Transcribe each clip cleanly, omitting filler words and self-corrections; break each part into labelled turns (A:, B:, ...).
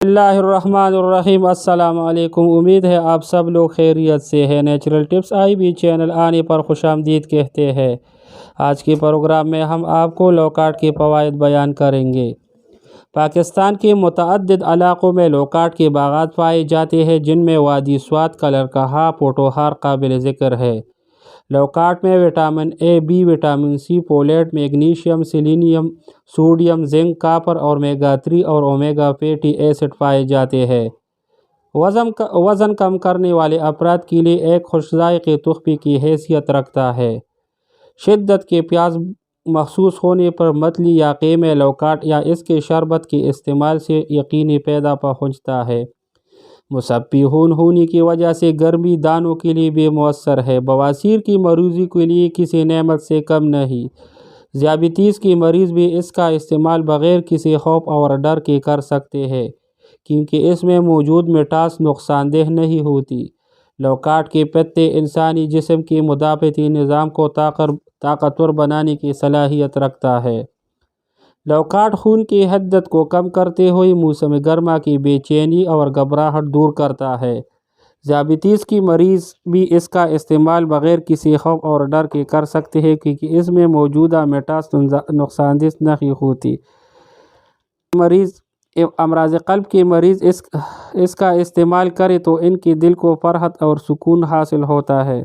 A: اللہ الرحمن الرحیم۔ السلام علیکم، امید ہے آپ سب لوگ خیریت سے ہیں۔ نیچرل ٹپس IB چینل آنے پر خوش آمدید کہتے ہیں۔ آج کے پروگرام میں ہم آپ کو لوکاٹ کے فوائد بیان کریں گے۔ پاکستان کے متعدد علاقوں میں لوکاٹ کے باغات پائے جاتے ہیں، جن میں وادی سوات، کلرکہا، پوٹوہار قابل ذکر ہے۔ لوکاٹ میں vitamin A، B، vitamin C، folate, magnesium, selenium, sodium, zinc, copper اور اومیگا 3 اور اومیگا فیٹی ایسڈ پائے جاتے ہیں۔ وزن کم کرنے والے افراد کے لیے ایک خوش ذائقے تحفے کی حیثیت رکھتا ہے۔ شدت کے پیاس محسوس ہونے پر متلی یا قیمہ لوکاٹ یا اس کے شربت کے استعمال سے یقینی پیدا پہنچتا ہے۔ مصفی خون ہونے کی وجہ سے گرمی دانوں کے لیے بھی مؤثر ہے۔ بواسیر کی مریضی کے لیے کسی نعمت سے کم نہیں۔ ذیابیطس کے مریض بھی اس کا استعمال بغیر کسی خوف اور ڈر کے کر سکتے ہیں، کیونکہ اس میں موجود مٹاس نقصان دہ نہیں ہوتی۔ لوکاٹ کے پتے انسانی جسم کے مدافعتی نظام کو طاقتور بنانے کی صلاحیت رکھتا ہے۔ لوکاٹ خون کی حدت کو کم کرتے ہوئے موسم گرما کی بے چینی اور گھبراہٹ دور کرتا ہے۔ ذیابیطس کی مریض بھی اس کا استعمال بغیر کسی خوف اور ڈر کے کر سکتے ہیں، کیونکہ اس میں موجودہ مٹاس نقصان دہ نہیں ہوتی۔ امراض قلب کے مریض اس کا استعمال کریں تو ان کے دل کو فرحت اور سکون حاصل ہوتا ہے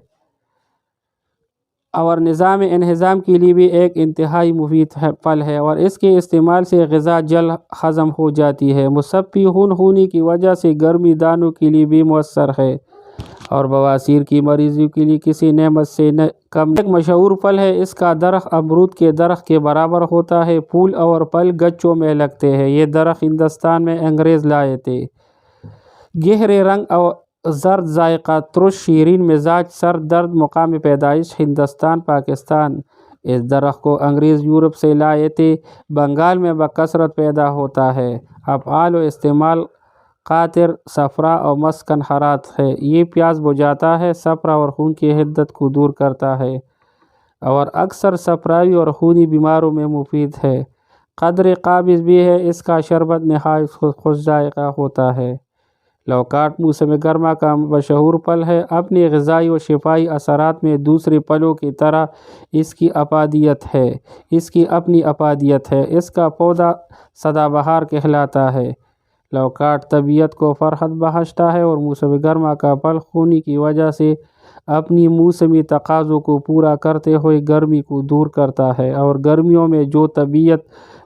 A: اور نظام انہضام کے لیے بھی ایک انتہائی مفید پھل ہے، اور اس کے استعمال سے غذا جلد ہضم ہو جاتی ہے۔ مصفی خون ہونے کی وجہ سے گرمی دانوں کے لیے بھی مؤثر ہے اور بواسیر کی مریضوں کے لیے کسی نعمت سے کم۔ ایک مشہور پھل ہے۔ اس کا درخت امرود کے درخت کے برابر ہوتا ہے۔ پھول اور پھل گچھوں میں لگتے ہیں۔ یہ درخت ہندوستان میں انگریز لائے تھے۔ گہرے رنگ اور زرد ذائقہ، ترش شیرین مزاج، سر درد، مقام پیدائش ہندوستان پاکستان۔ اس درخت کو انگریز یورپ سے لائے تھے۔ بنگال میں بکثرت پیدا ہوتا ہے۔ افعال و استعمال قاطر، صفرا اور مسکن حرارت ہے۔ یہ پیاس بجھاتا ہے، صفرا اور خون کی حدت کو دور کرتا ہے اور اکثر صفراوی اور خونی بیماروں میں مفید ہے۔ قدر قابض بھی ہے۔ اس کا شربت نہایت خوش ذائقہ ہوتا ہے۔ لوکاٹ موسم گرما کا مشہور پھل ہے۔ اپنے غذائی و شفائی اثرات میں دوسرے پھلوں کی طرح اس کی اپنی افادیت ہے۔ اس کا پودا سدا بہار کہلاتا ہے۔ لوکاٹ طبیعت کو فرحت بخشتا ہے اور موسم گرما کا پھل ہونے کی وجہ سے اپنی موسمی تقاضوں کو پورا کرتے ہوئے گرمی کو دور کرتا ہے، اور گرمیوں میں جو طبیعت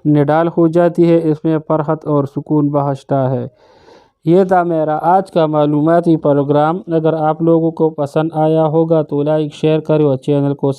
A: نڈال ہو جاتی ہے اس میں فرحت اور سکون بخشتا ہے۔ یہ تھا میرا آج کا معلوماتی پروگرام۔ اگر آپ لوگوں کو پسند آیا ہوگا تو لائک، شیئر کریں اور چینل کو